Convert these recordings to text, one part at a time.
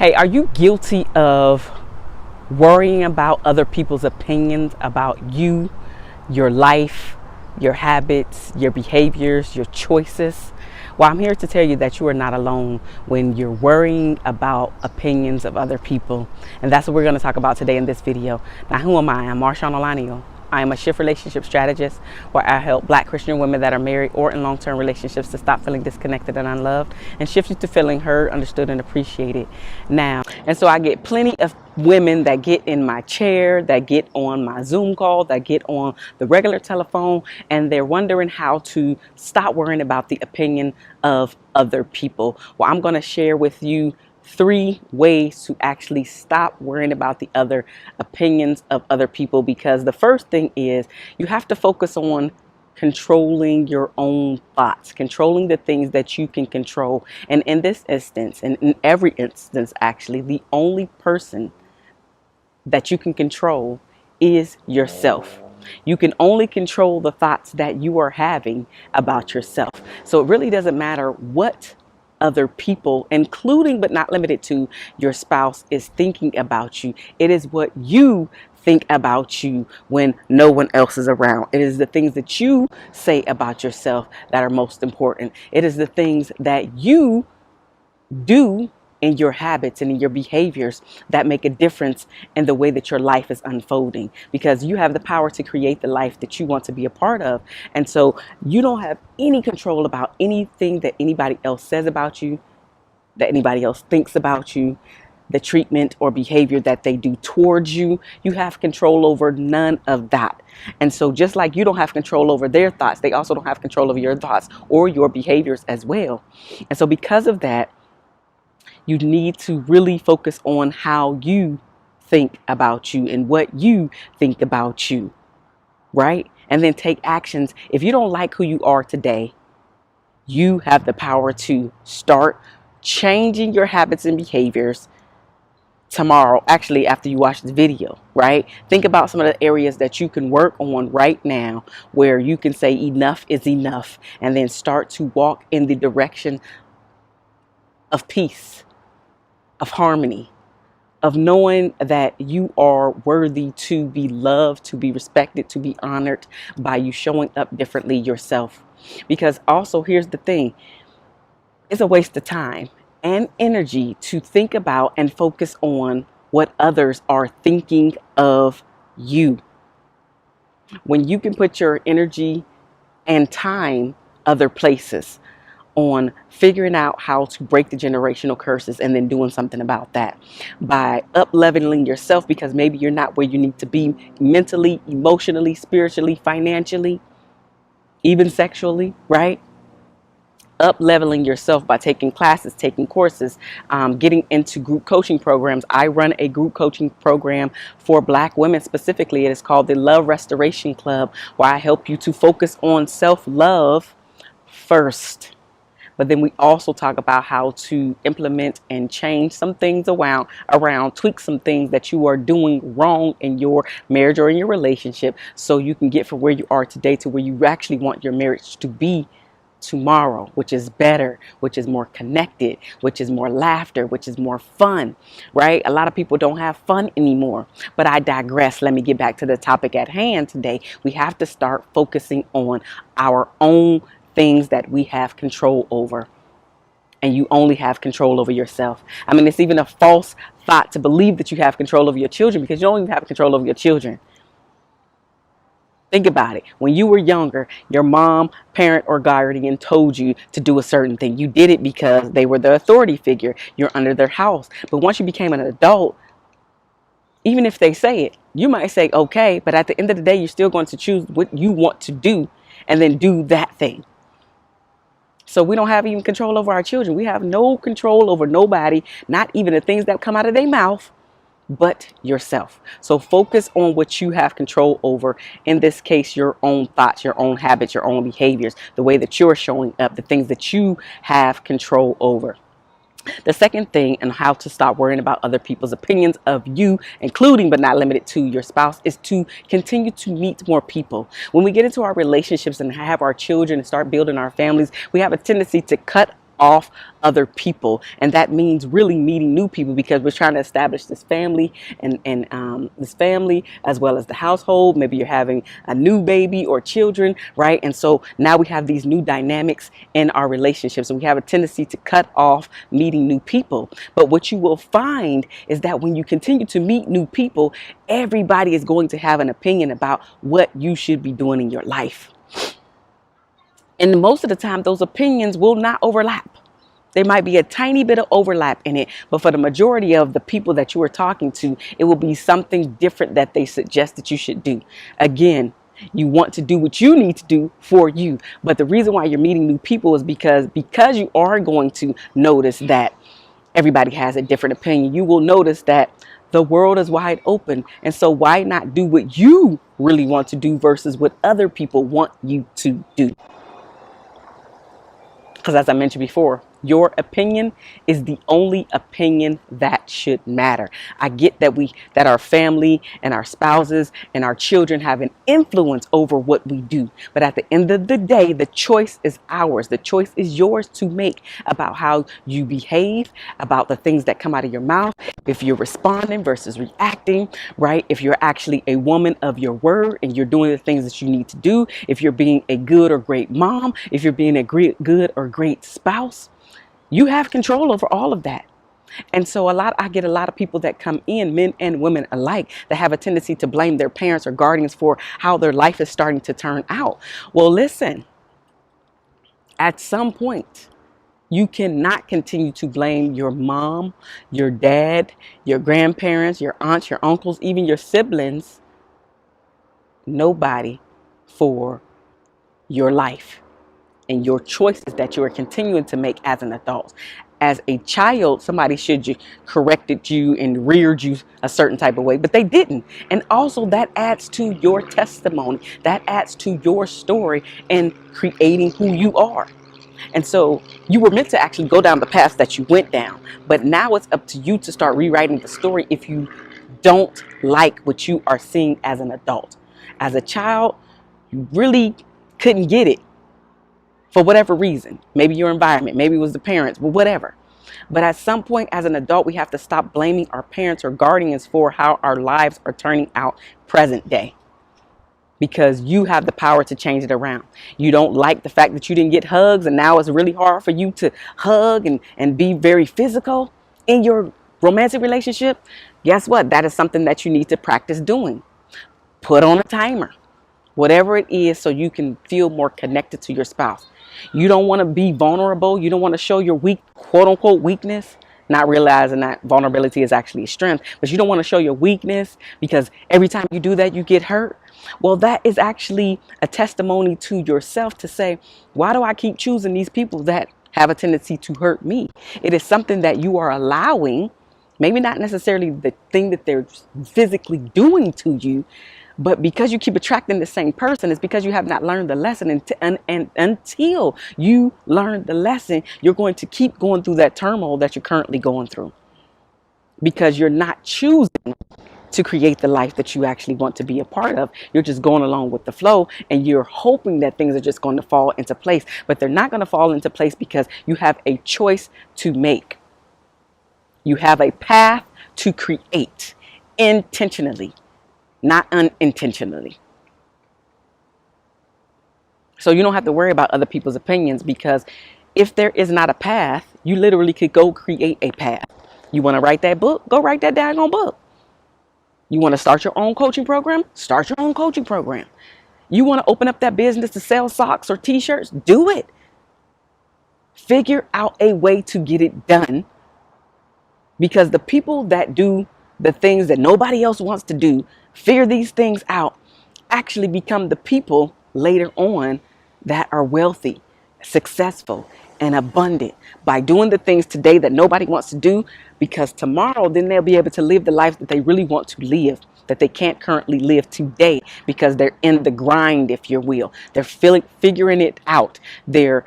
Hey, are you guilty of worrying about other people's opinions about you, your life, your habits, your behaviors, your choices? Well, I'm here to tell you that you are not alone when you're worrying about opinions of other people. And that's what we're going to talk about today in this video. Now, who am I? I'm Marshawn Olanio. I am a shift relationship strategist where I help Black Christian women that are married or in long-term relationships to stop feeling disconnected and unloved and shift you to feeling heard, understood, and appreciated now. And so I get plenty of women that get in my chair, that get on my Zoom call, that get on the regular telephone, and they're wondering how to stop worrying about the opinion of other people. Well, I'm going to share with you 3 ways to actually stop worrying about the other opinions of other people, because the first thing is you have to focus on controlling your own thoughts, controlling the things that you can control. And in this instance, and in every instance actually, the only person that you can control is yourself. You can only control the thoughts that you are having about yourself. So it really doesn't matter what other people, including but not limited to your spouse, is thinking about you. It is what you think about you when no one else is around. It is the things that you say about yourself that are most important. It is the things that you do in your habits and in your behaviors that make a difference in the way that your life is unfolding, because you have the power to create the life that you want to be a part of. And so you don't have any control about anything that anybody else says about you, that anybody else thinks about you, the treatment or behavior that they do towards you. You have control over none of that. And so just like you don't have control over their thoughts, they also don't have control over your thoughts or your behaviors as well. And so because of that, you need to really focus on how you think about you and what you think about you, right? And then take actions. If you don't like who you are today, you have the power to start changing your habits and behaviors tomorrow, actually after you watch this video, right? Think about some of the areas that you can work on right now where you can say enough is enough, and then start to walk in the direction of peace, of harmony, of knowing that you are worthy to be loved, to be respected, to be honored by you showing up differently yourself. Because also, here's the thing, it's a waste of time and energy to think about and focus on what others are thinking of you, when you can put your energy and time other places, on figuring out how to break the generational curses and then doing something about that by up leveling yourself, because maybe you're not where you need to be mentally, emotionally, spiritually, financially, even sexually, right? Up leveling yourself by taking classes, taking courses, getting into group coaching programs. I run a group coaching program for Black women specifically. It is called the Love Restoration Club, where I help you to focus on self-love first. But then we also talk about how to implement and change some things around, tweak some things that you are doing wrong in your marriage or in your relationship, so you can get from where you are today to where you actually want your marriage to be tomorrow, which is better, which is more connected, which is more laughter, which is more fun, right? A lot of people don't have fun anymore, but I digress. Let me get back to the topic at hand today. We have to start focusing on our own things that we have control over, and you only have control over yourself. I mean, it's even a false thought to believe that you have control over your children, because you don't even have control over your children. Think about it. When you were younger, your mom, parent, or guardian told you to do a certain thing. You did it because they were the authority figure. You're under their house. But once you became an adult, even if they say it, you might say okay, but at the end of the day, you're still going to choose what you want to do and then do that thing. So we don't have even control over our children. We have no control over nobody, not even the things that come out of their mouth, but yourself. So focus on what you have control over. In this case, your own thoughts, your own habits, your own behaviors, the way that you're showing up, the things that you have control over. The second thing, and how to stop worrying about other people's opinions of you, including but not limited to your spouse, is to continue to meet more people. When we get into our relationships and have our children and start building our families, we have a tendency to cut off other people. And that means really meeting new people, because we're trying to establish this family and this family as well as the household. Maybe you're having a new baby or children, right? And so now we have these new dynamics in our relationships, and we have a tendency to cut off meeting new people. But what you will find is that when you continue to meet new people, everybody is going to have an opinion about what you should be doing in your life. And most of the time, those opinions will not overlap. There might be a tiny bit of overlap in it, but for the majority of the people that you are talking to, it will be something different that they suggest that you should do. Again, you want to do what you need to do for you. But the reason why you're meeting new people is because you are going to notice that everybody has a different opinion. You will notice that the world is wide open. And so why not do what you really want to do versus what other people want you to do? Because as I mentioned before, your opinion is the only opinion that should matter. I get that our family and our spouses and our children have an influence over what we do. But at the end of the day, the choice is ours. The choice is yours to make about how you behave, about the things that come out of your mouth, if you're responding versus reacting, right? If you're actually a woman of your word and you're doing the things that you need to do, if you're being a good or great mom, if you're being a good or great spouse. You have control over all of that. And so I get a lot of people that come in, men and women alike, that have a tendency to blame their parents or guardians for how their life is starting to turn out. Well, listen, at some point, you cannot continue to blame your mom, your dad, your grandparents, your aunts, your uncles, even your siblings, nobody, for your life and your choices that you are continuing to make as an adult. As a child, somebody should have corrected you and reared you a certain type of way, but they didn't. And also that adds to your testimony. That adds to your story and creating who you are. And so you were meant to actually go down the path that you went down. But now it's up to you to start rewriting the story if you don't like what you are seeing as an adult. As a child, you really couldn't get it. For whatever reason, maybe your environment, maybe it was the parents, but whatever. But at some point as an adult, we have to stop blaming our parents or guardians for how our lives are turning out present day. Because you have the power to change it around. You don't like the fact that you didn't get hugs and now it's really hard for you to hug and be very physical in your romantic relationship. Guess what? That is something that you need to practice doing. Put on a timer. Whatever it is, so you can feel more connected to your spouse. You don't want to be vulnerable. You don't want to show your quote unquote weakness, not realizing that vulnerability is actually a strength, but you don't want to show your weakness because every time you do that, you get hurt. Well, that is actually a testimony to yourself to say, why do I keep choosing these people that have a tendency to hurt me? It is something that you are allowing, maybe not necessarily the thing that they're physically doing to you, but because you keep attracting the same person, it's because you have not learned the lesson. And until you learn the lesson, you're going to keep going through that turmoil that you're currently going through. Because you're not choosing to create the life that you actually want to be a part of. You're just going along with the flow and you're hoping that things are just going to fall into place. But they're not going to fall into place because you have a choice to make. You have a path to create intentionally. Not unintentionally. So you don't have to worry about other people's opinions, because if there is not a path, you literally could go create a path. You want to write that book? Go write that daggone book. You want to start your own coaching program? Start your own coaching program. You want to open up that business to sell socks or t-shirts? Do it. Figure out a way to get it done, because the people that do the things that nobody else wants to do, figure these things out, actually become the people later on that are wealthy, successful, and abundant by doing the things today that nobody wants to do, because tomorrow then they'll be able to live the life that they really want to live, that they can't currently live today because they're in the grind, if you will. They're figuring it out. They're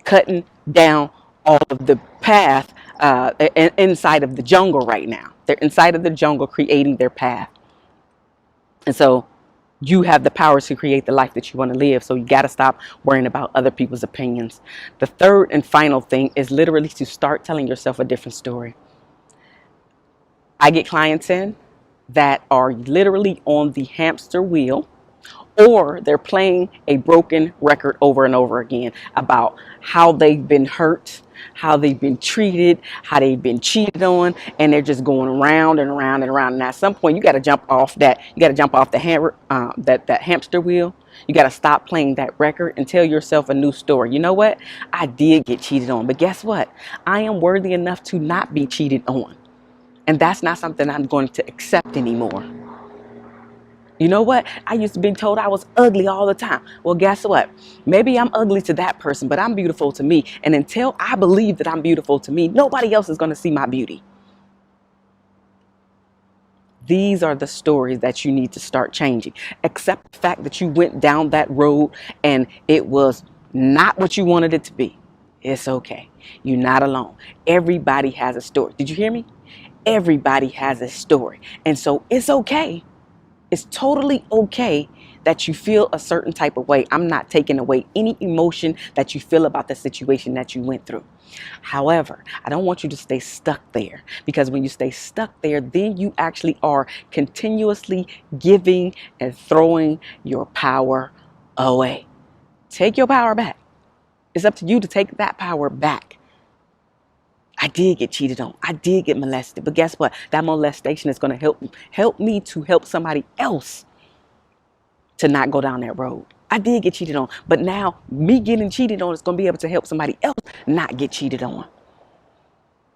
cutting down all of the path inside of the jungle right now. They're inside of the jungle creating their path. And so You have the power to create the life that you want to live. So you got to stop worrying about other people's opinions. The third and final thing is literally to start telling yourself a different story. I get clients in that are literally on the hamster wheel, or they're playing a broken record over and over again about how they've been hurt, how they've been treated, how they've been cheated on, and they're just going around and around and around. And at some point, you got to jump off that. You got to jump off the that hamster wheel. You got to stop playing that record and tell yourself a new story. You know what? I did get cheated on, but guess what? I am worthy enough to not be cheated on, and that's not something I'm going to accept anymore. You know what? I used to be told I was ugly all the time. Well, guess what? Maybe I'm ugly to that person, but I'm beautiful to me. And until I believe that I'm beautiful to me, nobody else is going to see my beauty. These are the stories that you need to start changing. Accept the fact that you went down that road and it was not what you wanted it to be. It's okay. You're not alone. Everybody has a story. Did you hear me? Everybody has a story. And so it's okay. It's totally okay that you feel a certain type of way. I'm not taking away any emotion that you feel about the situation that you went through. However, I don't want you to stay stuck there, because when you stay stuck there, then you actually are continuously giving and throwing your power away. Take your power back. It's up to you to take that power back. I did get cheated on. I did get molested. But guess what? That molestation is going to help me to help somebody else to not go down that road. I did get cheated on. But now me getting cheated on is going to be able to help somebody else not get cheated on.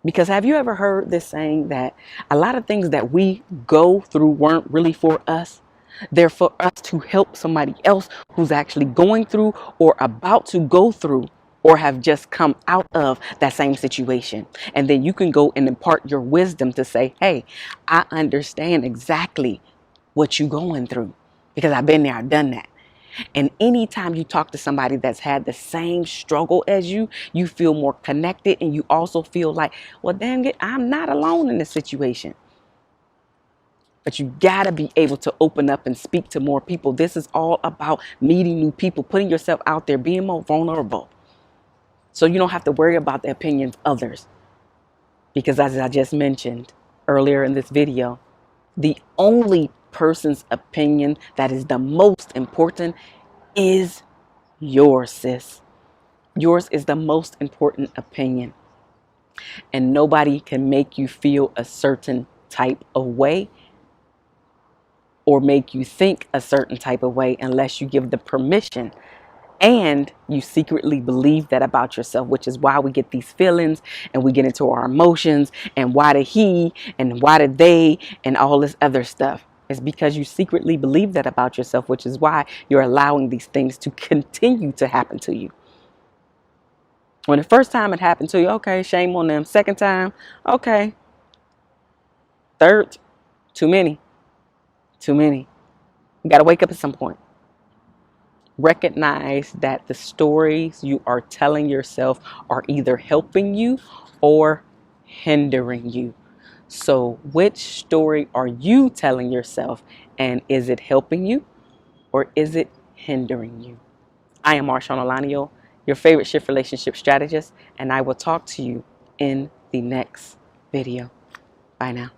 Because have you ever heard this saying that a lot of things that we go through weren't really for us? They're for us to help somebody else who's actually going through or about to go through or have just come out of that same situation. And then you can go and impart your wisdom to say, hey, I understand exactly what you're going through because I've been there, I've done that. And anytime you talk to somebody that's had the same struggle as you feel more connected, and you also feel like, well, dang it, I'm not alone in this situation. But you gotta be able to open up and speak to more people. This is all about meeting new people, putting yourself out there, being more vulnerable. So you don't have to worry about the opinions of others. Because as I just mentioned earlier in this video, the only person's opinion that is the most important is yours, sis. Yours is the most important opinion. And nobody can make you feel a certain type of way or make you think a certain type of way unless you give the permission and you secretly believe that about yourself, which is why we get these feelings and we get into our emotions and why did he and why did they and all this other stuff. It's because you secretly believe that about yourself, which is why you're allowing these things to continue to happen to you. When the first time it happened to you, okay, shame on them. Second time, okay. Third, too many. Too many. You got to wake up at some point. Recognize that the stories you are telling yourself are either helping you or hindering you. So which story are you telling yourself, and is it helping you or is it hindering you? I am Marshawn Olanio, your favorite shift relationship strategist, and I will talk to you in the next video. Bye now.